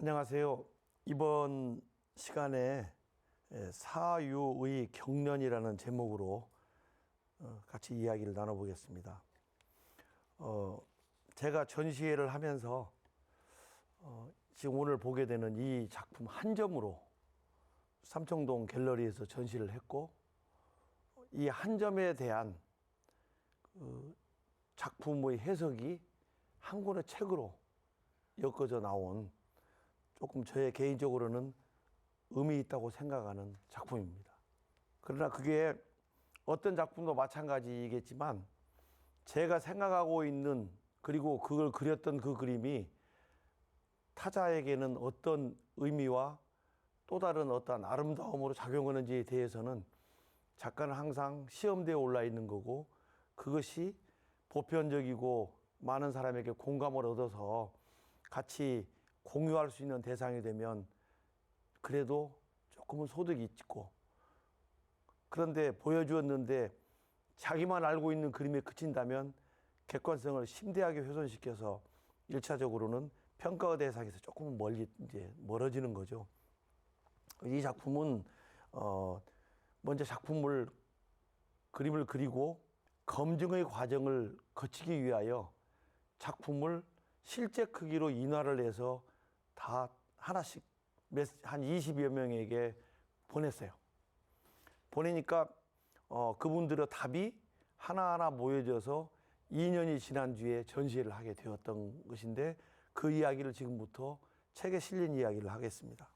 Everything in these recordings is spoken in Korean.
안녕하세요. 이번 시간에 사유의 경련이라는 제목으로 같이 이야기를 나눠보겠습니다. 제가 전시회를 하면서 지금 오늘 보게 되는 이 작품 한 점으로 삼청동 갤러리에서 전시를 했고, 이 한 점에 대한 작품의 해석이 한 권의 책으로 엮어져 나온 조금 저의 개인적으로는 의미 있다고 생각하는 작품입니다. 그러나 그게 어떤 작품도 마찬가지이겠지만 제가 생각하고 있는, 그리고 그걸 그렸던 그 그림이 타자에게는 어떤 의미와 또 다른 어떤 아름다움으로 작용하는지에 대해서는 작가는 항상 시험대에 올라 있는 거고, 그것이 보편적이고 많은 사람에게 공감을 얻어서 같이 공유할 수 있는 대상이 되면 그래도 조금은 소득이 있고, 그런데 보여주었는데 자기만 알고 있는 그림에 그친다면 객관성을 심대하게 훼손시켜서 1차적으로는 평가 대상에서 조금은 멀어지는 거죠. 이 작품은 먼저 그림을 그리고 검증의 과정을 거치기 위하여 작품을 실제 크기로 인화를 해서 다 하나씩 한 20여 명에게 보냈어요. 보내니까 그분들의 답이 하나하나 모여져서 2년이 지난 뒤에 전시회를 하게 되었던 것인데, 그 이야기를 지금부터 책에 실린 이야기를 하겠습니다.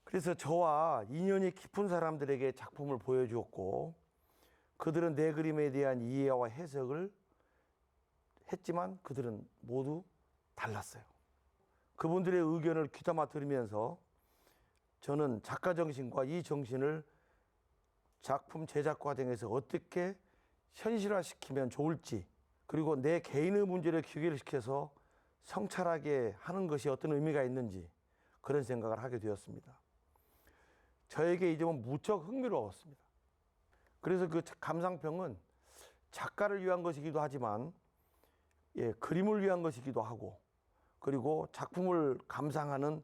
그래서 저와 인연이 깊은 사람들에게 작품을 보여주었고, 그들은 내 그림에 대한 이해와 해석을 했지만 그들은 모두 달랐어요. 그분들의 의견을 귀담아 들으면서 저는 작가 정신과 이 정신을 작품 제작 과정에서 어떻게 현실화시키면 좋을지, 그리고 내 개인의 문제를 귀결시켜서 성찰하게 하는 것이 어떤 의미가 있는지, 그런 생각을 하게 되었습니다. 저에게 이 점은 무척 흥미로웠습니다. 그래서 그 감상평은 작가를 위한 것이기도 하지만 그림을 위한 것이기도 하고, 그리고 작품을 감상하는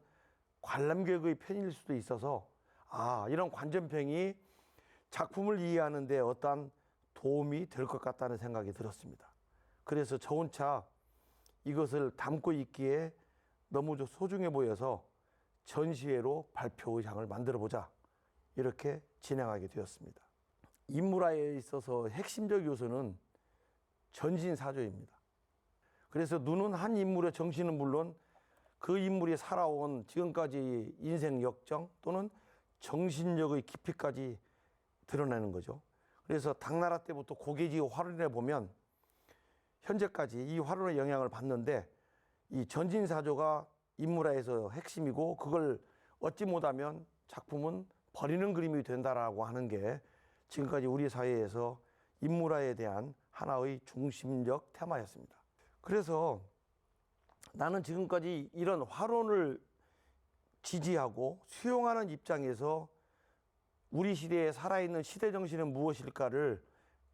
관람객의 편일 수도 있어서 이런 관전평이 작품을 이해하는 데 어떠한 도움이 될 것 같다는 생각이 들었습니다. 그래서 저 혼자 이것을 담고 있기에 너무 소중해 보여서 전시회로 발표 의상을 만들어 보자, 이렇게 진행하게 되었습니다. 인물화에 있어서 핵심적 요소는 전신사조입니다. 그래서 눈은 한 인물의 정신은 물론 그 인물이 살아온 지금까지 인생 역정 또는 정신력의 깊이까지 드러내는 거죠. 그래서 당나라 때부터 고개지 화론에 보면 현재까지 이 화론의 영향을 받는데, 이 전신사조가 인물화에서 핵심이고, 그걸 얻지 못하면 작품은 버리는 그림이 된다라고 하는 게 지금까지 우리 사회에서 인물화에 대한 하나의 중심적 테마였습니다. 그래서 나는 지금까지 이런 화론을 지지하고 수용하는 입장에서 우리 시대에 살아있는 시대정신은 무엇일까를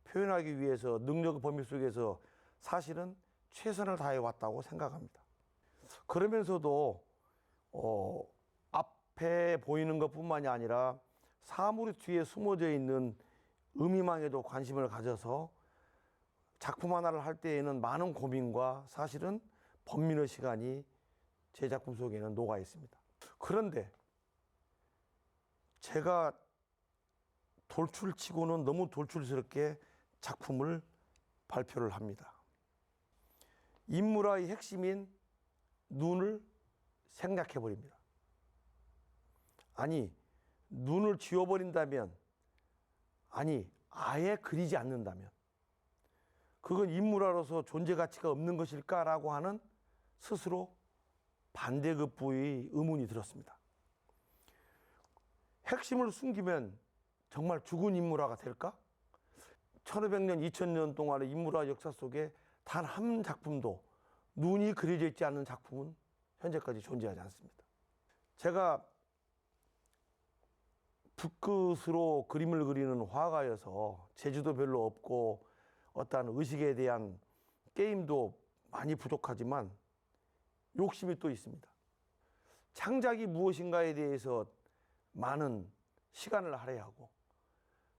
표현하기 위해서 능력의 범위 속에서 사실은 최선을 다해왔다고 생각합니다. 그러면서도 앞에 보이는 것뿐만이 아니라 사물 뒤에 숨어져 있는 의미망에도 관심을 가져서 작품 하나를 할 때에는 많은 고민과 사실은 번민의 시간이 제 작품 속에는 녹아 있습니다. 그런데 제가 돌출치고는 너무 돌출스럽게 작품을 발표를 합니다. 인물화의 핵심인 눈을 생략해버립니다. 아니, 눈을 지워버린다면, 아니 아예 그리지 않는다면 그건 인물화로서 존재 가치가 없는 것일까라고 하는 스스로 반대급부의 의문이 들었습니다. 핵심을 숨기면 정말 죽은 인물화가 될까? 1500년, 2000년 동안의 인물화 역사 속에 단 한 작품도 눈이 그려져 있지 않는 작품은 현재까지 존재하지 않습니다. 제가 붓끝으로 그림을 그리는 화가여서 재주도 별로 없고 어떠한 의식에 대한 게임도 많이 부족하지만 욕심이 또 있습니다. 창작이 무엇인가에 대해서 많은 시간을 할애하고,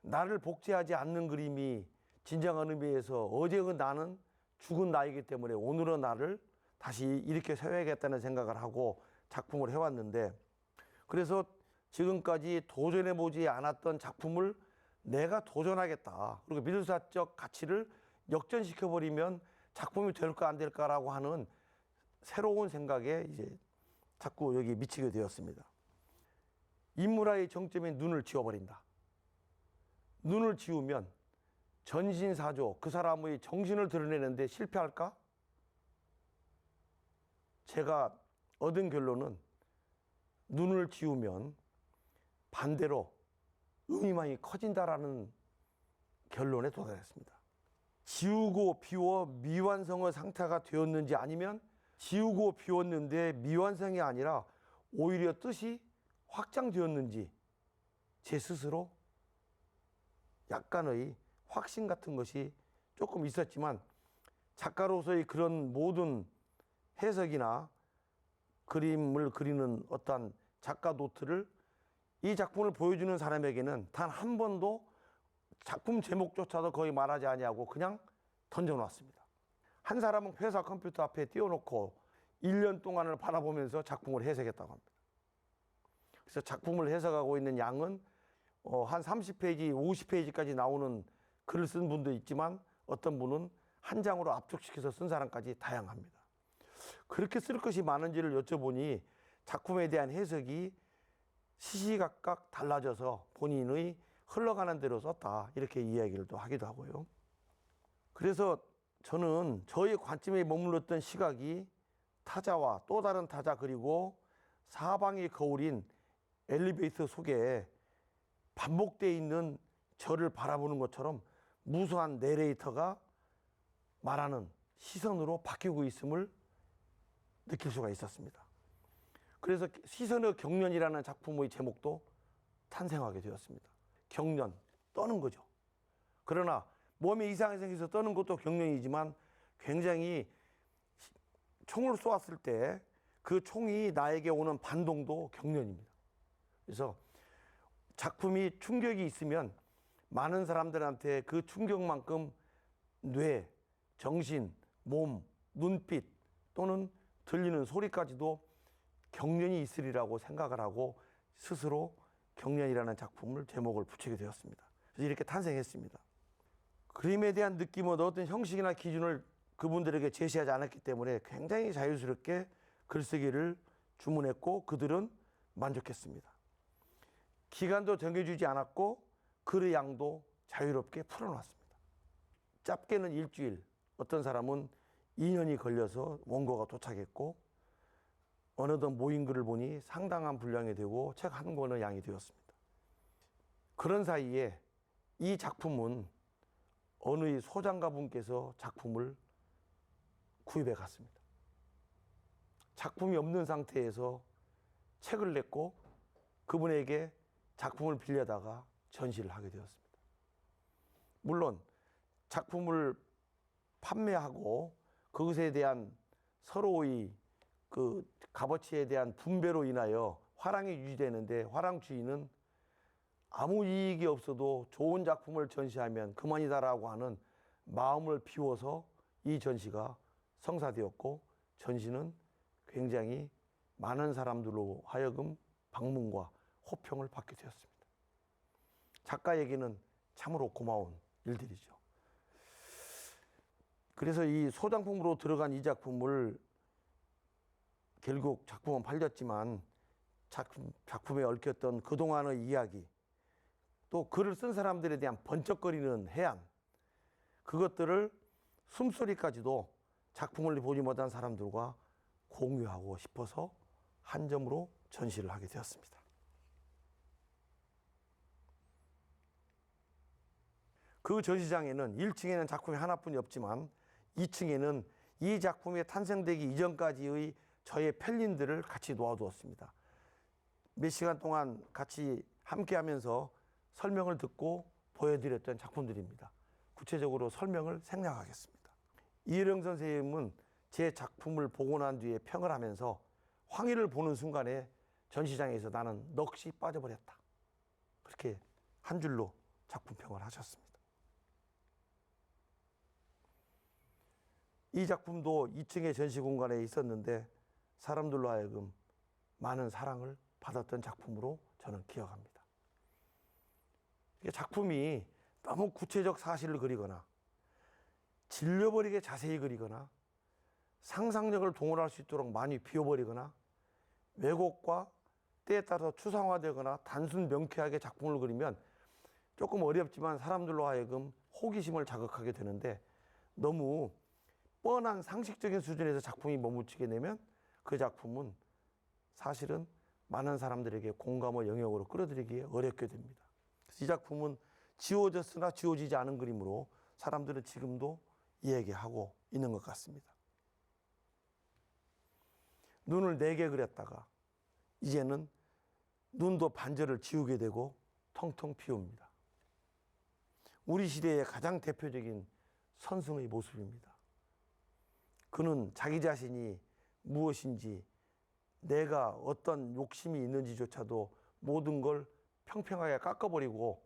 나를 복제하지 않는 그림이 진정한 의미에서 어제의 나는 죽은 나이기 때문에 오늘의 나를 다시 이렇게 세워야겠다는 생각을 하고 작품을 해왔는데, 그래서 지금까지 도전해보지 않았던 작품을 내가 도전하겠다. 그리고 미술사적 가치를 역전시켜버리면 작품이 될까 안 될까라고 하는 새로운 생각에 이제 자꾸 여기 미치게 되었습니다. 인물화의 정점인 눈을 지워버린다. 눈을 지우면 전신사조, 그 사람의 정신을 드러내는데 실패할까? 제가 얻은 결론은 눈을 지우면 반대로 의미만이 커진다라는 결론에 도달했습니다. 지우고 비워 미완성의 상태가 되었는지, 아니면 지우고 비웠는데 미완성이 아니라 오히려 뜻이 확장되었는지, 제 스스로 약간의 확신 같은 것이 조금 있었지만, 작가로서의 그런 모든 해석이나 그림을 그리는 어떤 작가 노트를 이 작품을 보여주는 사람에게는 단 한 번도 작품 제목조차도 거의 말하지 아니하고 그냥 던져놨습니다. 한 사람은 회사 컴퓨터 앞에 띄워놓고 1년 동안을 바라보면서 작품을 해석했다고 합니다. 그래서 작품을 해석하고 있는 양은 한 30페이지, 50페이지까지 나오는 글을 쓴 분도 있지만, 어떤 분은 한 장으로 압축시켜서 쓴 사람까지 다양합니다. 그렇게 쓸 것이 많은지를 여쭤보니 작품에 대한 해석이 시시각각 달라져서 본인의 흘러가는 대로 썼다, 이렇게 이야기를 또 하기도 하고요. 그래서 저는 저의 관점에 머물렀던 시각이 타자와 또 다른 타자, 그리고 사방이 거울인 엘리베이터 속에 반복되어 있는 저를 바라보는 것처럼 무수한 내레이터가 말하는 시선으로 바뀌고 있음을 느낄 수가 있었습니다. 그래서 시선의 경련이라는 작품의 제목도 탄생하게 되었습니다. 경련, 떠는 거죠. 그러나 몸에 이상이 생겨서 떠는 것도 경련이지만, 굉장히 총을 쏘았을 때 그 총이 나에게 오는 반동도 경련입니다. 그래서 작품이 충격이 있으면 많은 사람들한테 그 충격만큼 뇌, 정신, 몸, 눈빛 또는 들리는 소리까지도 경련이 있으리라고 생각을 하고 스스로 경련이라는 작품을 제목을 붙이게 되었습니다. 그래서 이렇게 탄생했습니다. 그림에 대한 느낌은 어떤 형식이나 기준을 그분들에게 제시하지 않았기 때문에 굉장히 자유스럽게 글쓰기를 주문했고, 그들은 만족했습니다. 기간도 정해주지 않았고 글의 양도 자유롭게 풀어놨습니다. 짧게는 일주일, 어떤 사람은 2년이 걸려서 원고가 도착했고, 어느덧 모인 글을 보니 상당한 분량이 되고 책 한 권의 양이 되었습니다. 그런 사이에 이 작품은 어느 소장가 분께서 작품을 구입해 갔습니다. 작품이 없는 상태에서 책을 냈고 그분에게 작품을 빌려다가 전시를 하게 되었습니다. 물론 작품을 판매하고 그것에 대한 서로의 그 값어치에 대한 분배로 인하여 화랑이 유지되는데, 화랑 주인은 아무 이익이 없어도 좋은 작품을 전시하면 그만이다라고 하는 마음을 비워서 이 전시가 성사되었고, 전시는 굉장히 많은 사람들로 하여금 방문과 호평을 받게 되었습니다. 작가에게는 참으로 고마운 일들이죠. 그래서 이 소장품으로 들어간 이 작품을 결국 작품은 팔렸지만, 작품에 얽혔던 그동안의 이야기, 또 글을 쓴 사람들에 대한 번쩍거리는 해안, 그것들을 숨소리까지도 작품을 보지 못한 사람들과 공유하고 싶어서 한 점으로 전시를 하게 되었습니다. 그 전시장에는 1층에는 작품이 하나뿐이 없지만 2층에는 이 작품이 탄생되기 이전까지의 저의 펠린들을 같이 놓아두었습니다. 몇 시간 동안 같이 함께 하면서 설명을 듣고 보여드렸던 작품들입니다. 구체적으로 설명을 생략하겠습니다. 이혜령 선생님은 제 작품을 보고 난 뒤에 평을 하면서 황희를 보는 순간에 전시장에서 나는 넋이 빠져버렸다. 그렇게 한 줄로 작품평을 하셨습니다. 이 작품도 2층의 전시 공간에 있었는데 사람들로 하여금 많은 사랑을 받았던 작품으로 저는 기억합니다. 작품이 너무 구체적 사실을 그리거나 질려버리게 자세히 그리거나 상상력을 동원할 수 있도록 많이 비워버리거나 왜곡과 때에 따라서 추상화되거나 단순 명쾌하게 작품을 그리면 조금 어렵지만 사람들로 하여금 호기심을 자극하게 되는데 너무 뻔한 상식적인 수준에서 작품이 머무치게 되면 그 작품은 사실은 많은 사람들에게 공감의 영역으로 끌어들이기에 어렵게 됩니다. 그래서 이 작품은 지워졌으나 지워지지 않은 그림으로 사람들은 지금도 이야기하고 있는 것 같습니다. 눈을 4개 그렸다가 이제는 눈도 반절을 지우게 되고 텅텅 비웁니다. 우리 시대의 가장 대표적인 선승의 모습입니다. 그는 자기 자신이 무엇인지 내가 어떤 욕심이 있는지조차도 모든 걸 평평하게 깎아버리고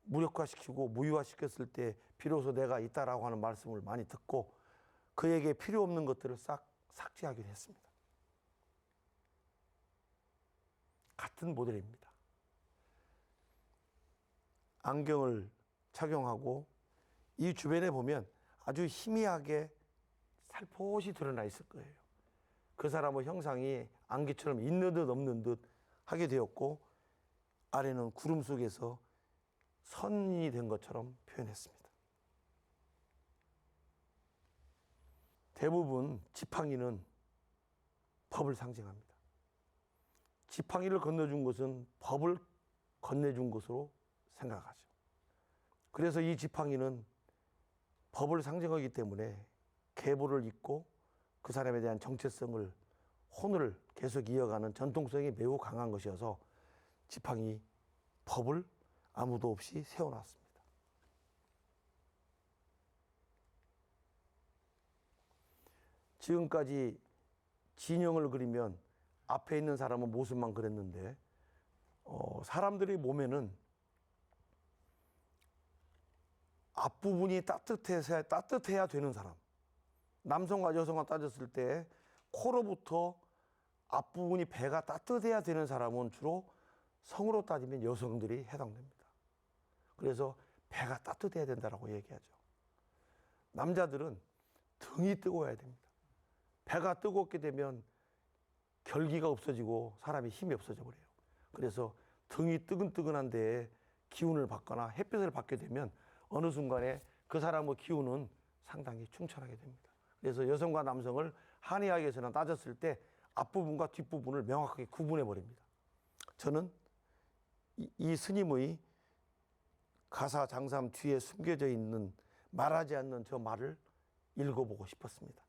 무력화시키고 무효화시켰을 때 비로소 내가 있다라고 하는 말씀을 많이 듣고 그에게 필요 없는 것들을 싹 삭제하기로 했습니다. 같은 모델입니다. 안경을 착용하고 이 주변에 보면 아주 희미하게 살포시 드러나 있을 거예요. 그 사람의 형상이 안개처럼 있는 듯 없는 듯 하게 되었고 아래는 구름 속에서 선이 된 것처럼 표현했습니다. 대부분 지팡이는 법을 상징합니다. 지팡이를 건네준 것은 법을 건네준 것으로 생각하죠. 그래서 이 지팡이는 법을 상징하기 때문에 계보를 잇고 그 사람에 대한 정체성을 혼을 계속 이어가는 전통성이 매우 강한 것이어서 지팡이 법을 아무도 없이 세워놨습니다. 지금까지 진영을 그리면 앞에 있는 사람은 모습만 그렸는데 사람들의 몸에는 앞부분이 따뜻해야 되는 사람, 남성과 여성과 따졌을 때 코로부터 앞부분이 배가 따뜻해야 되는 사람은 주로 성으로 따지면 여성들이 해당됩니다. 그래서 배가 따뜻해야 된다고 얘기하죠. 남자들은 등이 뜨거워야 됩니다. 배가 뜨겁게 되면 결기가 없어지고 사람이 힘이 없어져 버려요. 그래서 등이 뜨근뜨근한 데에 기운을 받거나 햇빛을 받게 되면 어느 순간에 그 사람의 기운은 상당히 충천하게 됩니다. 그래서 여성과 남성을 한의학에서는 따졌을 때 앞부분과 뒷부분을 명확하게 구분해 버립니다. 저는 이 스님의 가사 장삼 뒤에 숨겨져 있는 말하지 않는 저 말을 읽어보고 싶었습니다.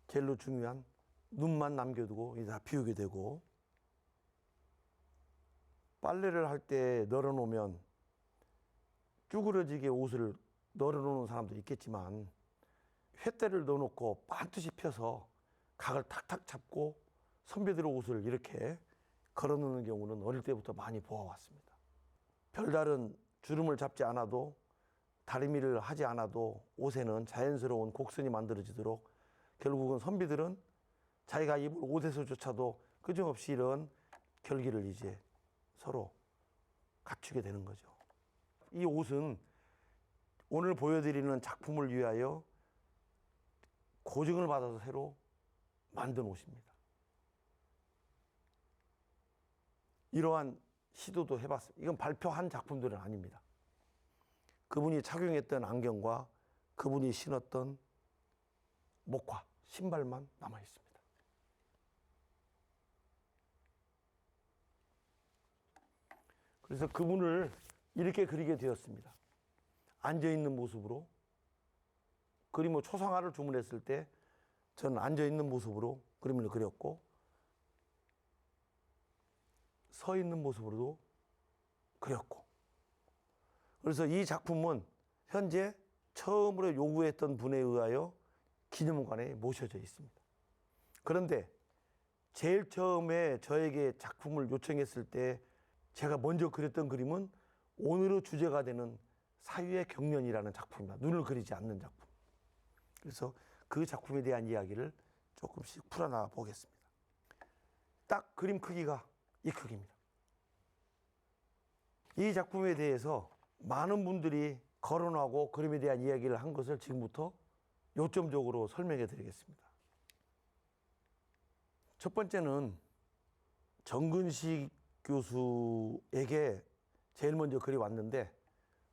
제일로 중요한 눈만 남겨두고 이제 다 비우게 되고 빨래를 할 때 널어놓으면 쭈그러지게 옷을 널어놓는 사람도 있겠지만 횃대를 넣어놓고 반드시 펴서 각을 탁탁 잡고 선비들의 옷을 이렇게 걸어놓는 경우는 어릴 때부터 많이 보아왔습니다. 별다른 주름을 잡지 않아도 다리미를 하지 않아도 옷에는 자연스러운 곡선이 만들어지도록 결국은 선비들은 자기가 입을 옷에서조차도 그정없이 이런 결기를 이제 서로 갖추게 되는 거죠. 이 옷은 오늘 보여드리는 작품을 위하여 고증을 받아서 새로 만든 옷입니다. 이러한 시도도 해봤습니다. 이건 발표한 작품들은 아닙니다. 그분이 착용했던 안경과 그분이 신었던 목화, 신발만 남아 있습니다. 그래서 그분을 이렇게 그리게 되었습니다. 앉아있는 모습으로 그림의 초상화를 주문했을 때 저는 앉아있는 모습으로 그림을 그렸고 서 있는 모습으로도 그렸고 그래서 이 작품은 현재 처음으로 요구했던 분에 의하여 기념관에 모셔져 있습니다. 그런데 제일 처음에 저에게 작품을 요청했을 때 제가 먼저 그렸던 그림은 오늘의 주제가 되는 사유의 경련이라는 작품입니다. 눈을 그리지 않는 작품. 그래서 그 작품에 대한 이야기를 조금씩 풀어나가 보겠습니다. 딱 그림 크기가 이 크기입니다. 이 작품에 대해서 많은 분들이 거론하고 그림에 대한 이야기를 한 것을 지금부터 요점적으로 설명해 드리겠습니다. 첫 번째는 정근식 교수에게 제일 먼저 글이 왔는데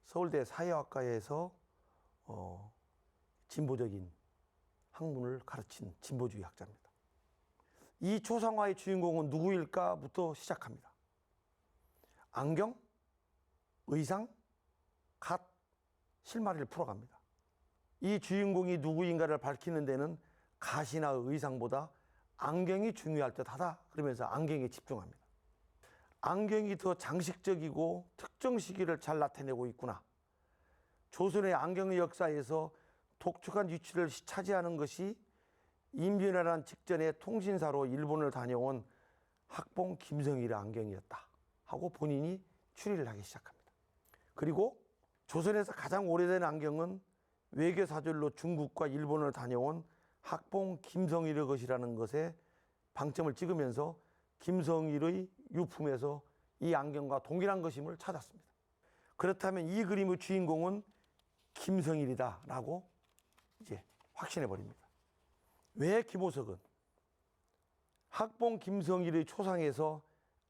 서울대 사회학과에서 진보적인 학문을 가르친 진보주의 학자입니다. 이 초상화의 주인공은 누구일까부터 시작합니다. 안경, 의상, 갓, 실마리를 풀어갑니다. 이 주인공이 누구인가를 밝히는 데는 갓이나 의상보다 안경이 중요할 듯하다. 그러면서 안경에 집중합니다. 안경이 더 장식적이고 특정 시기를 잘 나타내고 있구나. 조선의 안경의 역사에서 독특한 위치를 차지하는 것이 임진왜란 직전에 통신사로 일본을 다녀온 학봉 김성일의 안경이었다 하고 본인이 추리를 하기 시작합니다. 그리고 조선에서 가장 오래된 안경은 외교사절로 중국과 일본을 다녀온 학봉 김성일의 것이라는 것에 방점을 찍으면서 김성일의 유품에서 이 안경과 동일한 것임을 찾았습니다. 그렇다면 이 그림의 주인공은 김성일이다라고 이제 확신해 버립니다. 왜 김호석은 학봉 김성일의 초상에서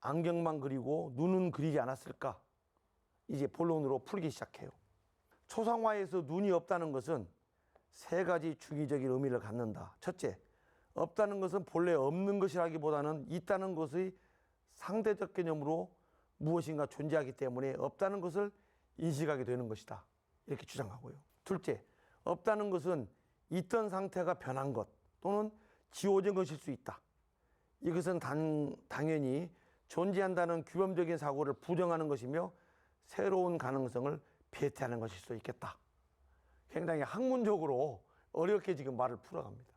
안경만 그리고 눈은 그리지 않았을까? 이제 본론으로 풀기 시작해요. 초상화에서 눈이 없다는 것은 세 가지 중의적인 의미를 갖는다. 첫째, 없다는 것은 본래 없는 것이라기보다는 있다는 것의 상대적 개념으로 무엇인가 존재하기 때문에 없다는 것을 인식하게 되는 것이다. 이렇게 주장하고요. 둘째, 없다는 것은 있던 상태가 변한 것 또는 지워진 것일 수 있다. 이것은 당연히 존재한다는 규범적인 사고를 부정하는 것이며 새로운 가능성을 배태하는 것일 수 있겠다. 굉장히 학문적으로 어렵게 지금 말을 풀어갑니다.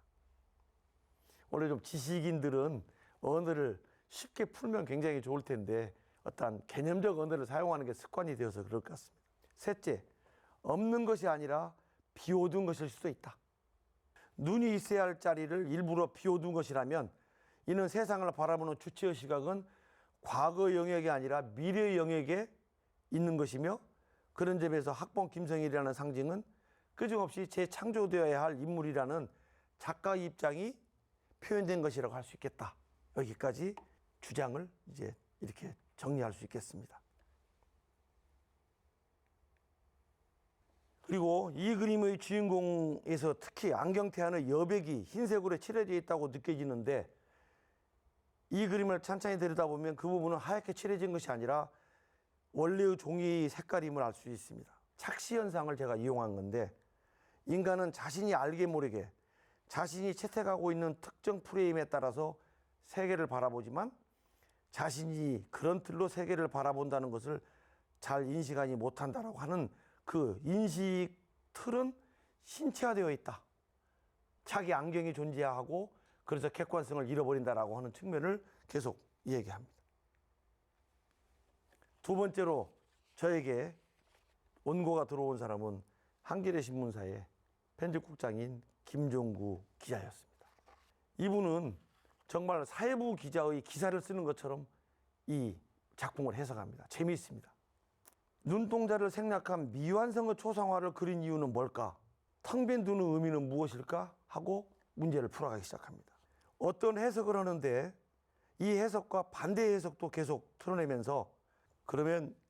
원래 좀 지식인들은 언어를 쉽게 풀면 굉장히 좋을 텐데 어떠한 개념적 언어를 사용하는 게 습관이 되어서 그럴 것 같습니다. 셋째, 없는 것이 아니라 비워둔 것일 수도 있다. 눈이 있어야 할 자리를 일부러 비워둔 것이라면 이는 세상을 바라보는 주체의 시각은 과거 영역이 아니라 미래 영역에 있는 것이며 그런 점에서 학봉 김성일이라는 상징은 끄짐없이 재창조되어야 할 인물이라는 작가의 입장이 표현된 것이라고 할 수 있겠다. 여기까지 주장을 이제 이렇게 정리할 수 있겠습니다. 그리고 이 그림의 주인공에서 특히 안경테안의 여백이 흰색으로 칠해져 있다고 느껴지는데 이 그림을 찬찬히 들여다보면 그 부분은 하얗게 칠해진 것이 아니라 원래의 종이 색깔임을 알 수 있습니다. 착시 현상을 제가 이용한 건데 인간은 자신이 알게 모르게 자신이 채택하고 있는 특정 프레임에 따라서 세계를 바라보지만 자신이 그런 틀로 세계를 바라본다는 것을 잘 인식하지 못한다라고 하는 그 인식 틀은 신체화되어 있다. 자기 안경이 존재하고 그래서 객관성을 잃어버린다라고 하는 측면을 계속 얘기합니다. 두 번째로 저에게 원고가 들어온 사람은 한겨레 신문사의 편집국장인 김종구 기자였습니다. 이분은 정말 사회부 기자의 기사를 쓰는 것처럼 이 작품을 해석합니다. 재미있습니다. 눈동자를 생략한 미완성의 초상화를 그린 이유는 뭘까? 텅 빈 눈의 의미는 무엇일까? 하고 문제를 풀어가기 시작합니다. 어떤 해석을 하는데 이 해석과 반대 해석도 계속 드러내면서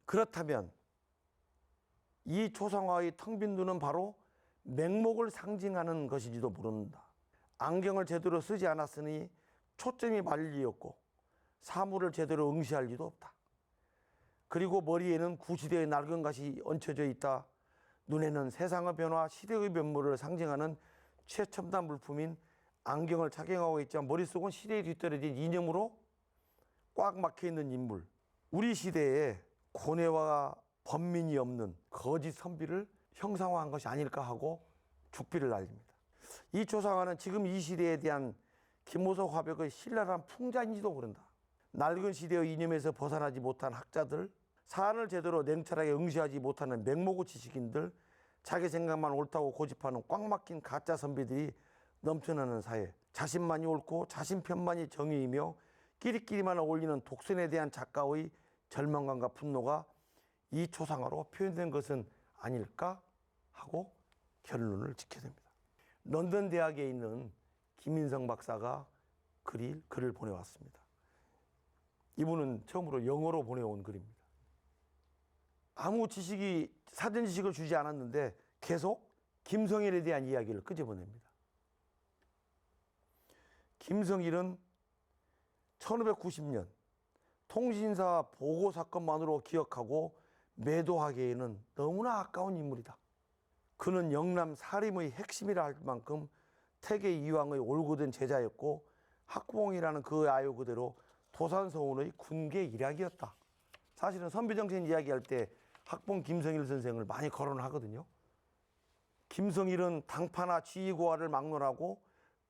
그렇다면 이 초상화의 텅 빈 눈은 바로 맹목을 상징하는 것인지도 모른다. 안경을 제대로 쓰지 않았으니 초점이 말릴 리 없고 사물을 제대로 응시할 리도 없다. 그리고 머리에는 구시대의 낡은 갓이 얹혀져 있다. 눈에는 세상의 변화, 시대의 변모를 상징하는 최첨단 물품인 안경을 착용하고 있지만 머릿속은 시대에 뒤떨어진 이념으로 꽉 막혀있는 인물. 우리 시대에 고뇌와 번민이 없는 거짓 선비를 형상화한 것이 아닐까 하고 죽비를 날립니다. 이 초상화는 지금 이 시대에 대한 김호석 화백의 신랄한 풍자인지도 모른다. 낡은 시대의 이념에서 벗어나지 못한 학자들, 사안을 제대로 냉철하게 응시하지 못하는 맹목의 지식인들, 자기 생각만 옳다고 고집하는 꽉 막힌 가짜 선비들이 넘쳐나는 사회, 자신만이 옳고 자신 편만이 정의이며 끼리끼리만 어울리는 독선에 대한 작가의 절망감과 분노가 이 초상화로 표현된 것은 아닐까 하고 결론을 짓게 됩니다. 런던 대학에 있는 김인성 박사가 글을 보내왔습니다. 이분은 처음으로 영어로 보내온 글입니다. 아무 사전 지식을 주지 않았는데 계속 김성일에 대한 이야기를 끄집어냅니다. 김성일은 1590년 통신사 보고 사건만으로 기억하고 매도하기에는 너무나 아까운 인물이다. 그는 영남 사림의 핵심이라 할 만큼 태계 이황의 올곧은 제자였고 학봉이라는 그 아유 그대로 도산서원의 군계 일학이었다. 사실은 선비정신 이야기할 때 학봉 김성일 선생을 많이 거론을 하거든요. 김성일은 당파나 지위고하를 막론하고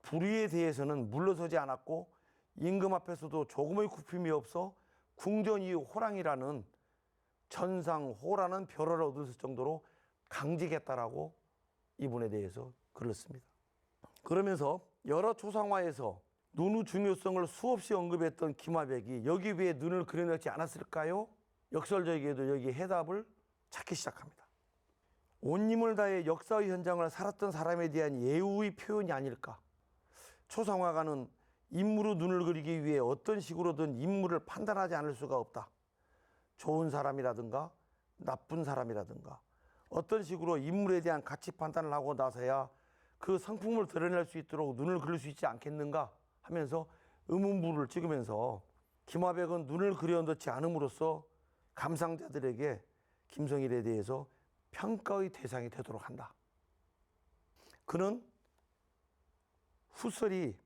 불의에 대해서는 물러서지 않았고 임금 앞에서도 조금의 굽힘이 없어 궁전 이후 호랑이라는 전상호라는 별을 얻을 정도로 강직했다라고 이분에 대해서 글을 씁니다. 그러면서 여러 초상화에서 눈의 중요성을 수없이 언급했던 김화백이 여기 왜 눈을 그려넣지 않았을까요? 역설적이게도 여기 해답을 찾기 시작합니다. 온 힘을 다해 역사의 현장을 살았던 사람에 대한 예우의 표현이 아닐까. 초상화가는 인물의 눈을 그리기 위해 어떤 식으로든 인물을 판단하지 않을 수가 없다. 좋은 사람이라든가 나쁜 사람이라든가 어떤 식으로 인물에 대한 가치 판단을 하고 나서야 그 성품을 드러낼 수 있도록 눈을 그릴 수 있지 않겠는가 하면서 의문부를 찍으면서 김화백은 눈을 그려넣지 않음으로써 감상자들에게 김성일에 대해서 평가의 대상이 되도록 한다. 그는 후설이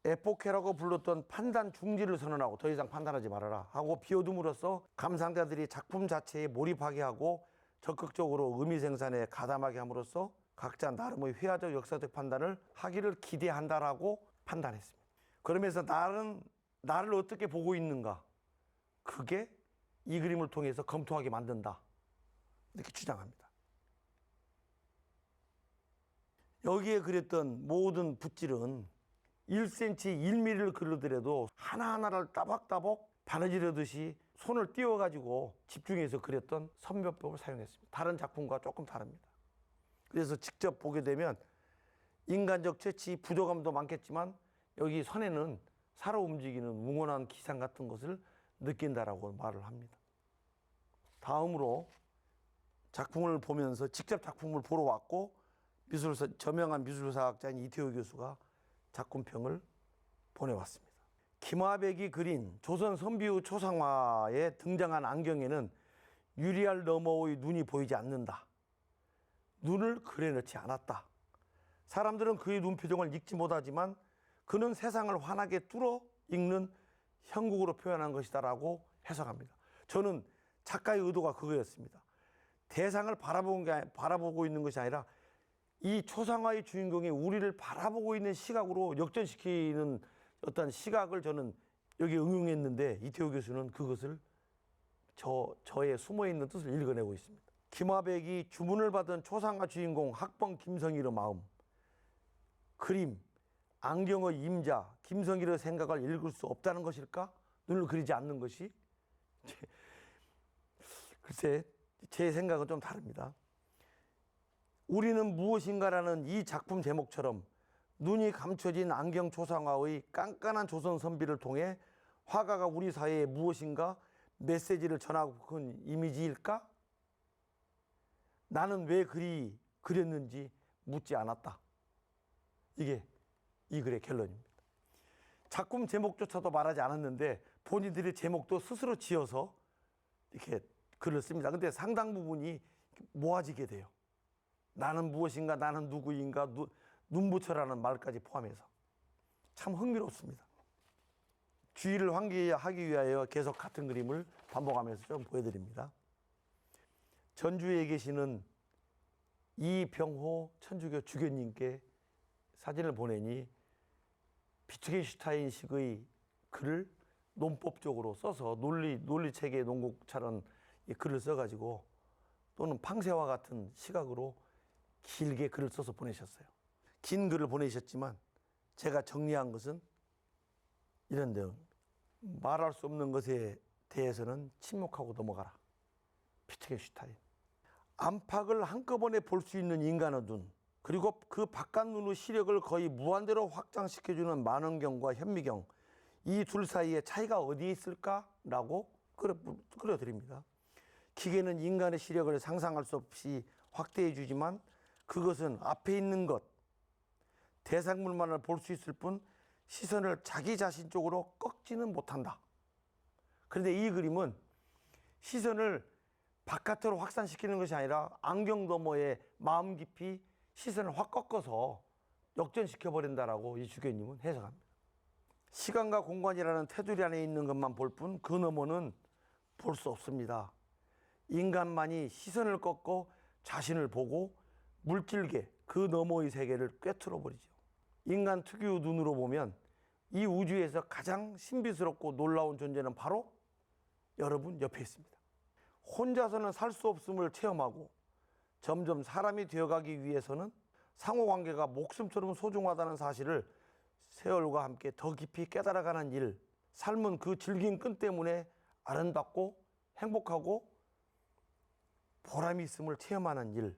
에포케라고 불렀던 판단 중지를 선언하고 더 이상 판단하지 말아라 하고 비워둠으로써 감상자들이 작품 자체에 몰입하게 하고 적극적으로 의미 생산에 가담하게 함으로써 각자 나름의 회화적 역사적 판단을 하기를 기대한다라고 판단했습니다. 그러면서 나를 어떻게 보고 있는가, 그게 이 그림을 통해서 검토하게 만든다, 이렇게 주장합니다. 여기에 그렸던 모든 붓질은 1cm, 1mm를 그리더라도 하나하나를 따박따박 바느지르듯이 손을 띄워가지고 집중해서 그렸던 선묘법을 사용했습니다. 다른 작품과 조금 다릅니다. 그래서 직접 보게 되면 인간적 채취, 부족함도 많겠지만 여기 선에는 살아 움직이는 웅원한 기상 같은 것을 느낀다라고 말을 합니다. 다음으로 작품을 보면서 직접 작품을 보러 왔고 저명한 미술사학자인 이태호 교수가 작품평을 보내왔습니다. 김화백이 그린 조선 선비의 초상화에 등장한 안경에는 유리알 너머의 눈이 보이지 않는다. 눈을 그려넣지 않았다. 사람들은 그의 눈 표정을 읽지 못하지만 그는 세상을 환하게 뚫어 읽는 형국으로 표현한 것이다라고 해석합니다. 저는 작가의 의도가 그거였습니다. 대상을 바라보고 있는 것이 아니라 이 초상화의 주인공이 우리를 바라보고 있는 시각으로 역전시키는 어떤 시각을 저는 여기 응용했는데 이태호 교수는 그것을 저의 숨어있는 뜻을 읽어내고 있습니다. 김화백이 주문을 받은 초상화 주인공 학봉 김성일의 마음, 그림, 안경의 임자, 김성일의 생각을 읽을 수 없다는 것일까? 눈을 그리지 않는 것이? 글쎄, 제 생각은 좀 다릅니다. 우리는 무엇인가라는 이 작품 제목처럼 눈이 감춰진 안경 초상화의 깐깐한 조선 선비를 통해 화가가 우리 사회에 무엇인가 메시지를 전하고 큰 이미지일까? 나는 왜 그렸는지 묻지 않았다. 이게 이 글의 결론입니다. 작품 제목조차도 말하지 않았는데 본인들의 제목도 스스로 지어서 이렇게 글을 씁니다. 근데 상당 부분이 모아지게 돼요. 나는 무엇인가, 나는 누구인가, 눈부처라는 말까지 포함해서 참 흥미롭습니다. 주의를 환기하기 위하여 계속 같은 그림을 반복하면서 좀 보여드립니다. 전주에 계시는 이병호 천주교 주교님께 사진을 보내니 비트겐슈타인식의 글을 논법적으로 써서 논리체계 논국처럼 이 글을 써가지고 또는 팡세와 같은 시각으로 길게 글을 써서 보내셨어요. 긴 글을 보내셨지만 제가 정리한 것은 이런 내용입니다. 말할 수 없는 것에 대해서는 침묵하고 넘어가라. 비트겐슈타인. 안팎을 한꺼번에 볼 수 있는 인간의 눈, 그리고 그 바깥 눈의 시력을 거의 무한대로 확장시켜주는 만원경과 현미경, 이 둘 사이에 차이가 어디에 있을까라고 끌어드립니다. 기계는 인간의 시력을 상상할 수 없이 확대해 주지만 그것은 앞에 있는 것, 대상물만을 볼 수 있을 뿐 시선을 자기 자신 쪽으로 꺾지는 못한다. 그런데 이 그림은 시선을 바깥으로 확산시키는 것이 아니라 안경 너머에 마음 깊이 시선을 확 꺾어서 역전시켜버린다라고 이 주교님은 해석합니다. 시간과 공간이라는 테두리 안에 있는 것만 볼 뿐 그 너머는 볼 수 없습니다. 인간만이 시선을 꺾고 자신을 보고 물질계 그 너머의 세계를 꿰뚫어 버리죠. 인간 특유 눈으로 보면 이 우주에서 가장 신비스럽고 놀라운 존재는 바로 여러분 옆에 있습니다. 혼자서는 살 수 없음을 체험하고 점점 사람이 되어가기 위해서는 상호관계가 목숨처럼 소중하다는 사실을 세월과 함께 더 깊이 깨달아가는 일, 삶은 그 질긴 끈 때문에 아름답고 행복하고 보람이 있음을 체험하는 일,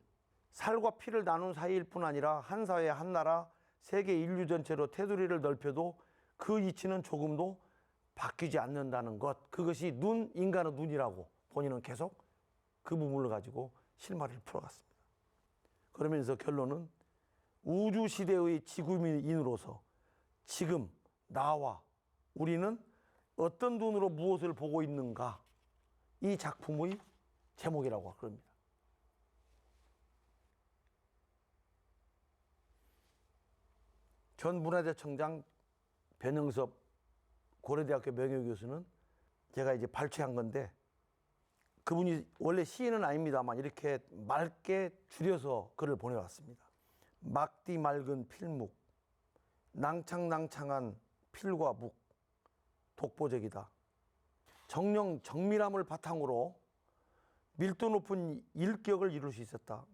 살과 피를 나눈 사이일 뿐 아니라 한 사회, 한 나라, 세계 인류 전체로 테두리를 넓혀도 그 이치는 조금도 바뀌지 않는다는 것, 그것이 인간의 눈이라고 본인은 계속 그 부분을 가지고 실마리를 풀어갔습니다. 그러면서 결론은 우주시대의 지구인으로서 지금 나와 우리는 어떤 눈으로 무엇을 보고 있는가, 이 작품의 제목이라고 그럽니다. 전 문화재청장 변영섭 고려대학교 명예교수는 제가 이제 발췌한 건데, 그분이 원래 시인은 아닙니다만 이렇게 맑게 줄여서 글을 보내왔습니다. 막디 맑은 필묵, 낭창낭창한 필과 묵, 독보적이다. 정령 정밀함을 바탕으로 밀도 높은 일격을 이룰 수 있었다.